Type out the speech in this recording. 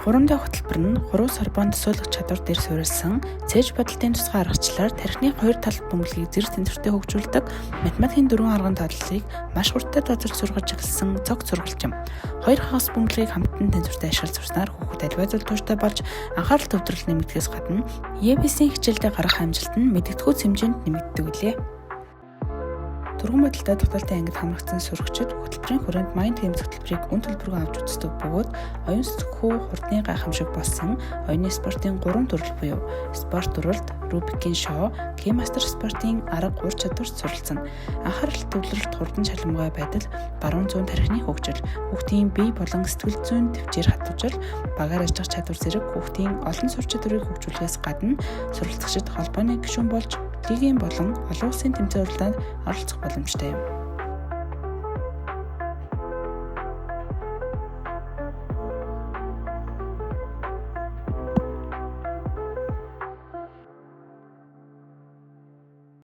3 дахь хөтөлбөр нь 3 Сорбон төсөөлөх чадвар дээр суурилсан цээж бодолтын тусгай аргачлалаар тархины 2 талт бөмбөлгийг зэрэг тэнцвэртэй хөгжүүлдэг математикийн 4 арган дадлыг маш хурдтай тодорч сургаж эхэлсэн цог сургалж юм. 2 хагас бөмбөлгийг хамтдан тэнцвэртэй ашиглаж сурснаар хүүхэд аливаа зүйл тууштай болж анхаарал төвлөрөл нэмэгдөхөөс гадна EBS-ийн хичээлдээ гарах амжилт нь мэдэгдэхүйц хэмжээнд нэмэгддэг үлээ. Дөрвөн бодолтой тогтоолтын ангид хамрагдсан сурагчид хөтөлбөрийн хүрээнд Mind Games хөтөлбөрийг үн төлбөргүй авч үздэг бөгөөд оюун сэтгхүү хурдны гайхамшиг болсон оюуны спортын 3 төрөл буюу спорт дүрэлт, Rubik-ийн шоу, Game Master спортын арга ур чадварт суралцсан. Анхаарал төвлөрөлт хурдан шалгамгай байдал, баруун зүүн тархины хөгжил, хүүхдийн бие болон сэтгэл зүйн төвчээр хатвжил, багаар ажиллах чадвар зэрэг хүүхдийн олон сур чадварыг хөгжүүлэхээс гадна суралцагчид холбооны гишүүн болж лигийн болон олон улсын тэмцээн уралдаанд оролцох боломжтой юм.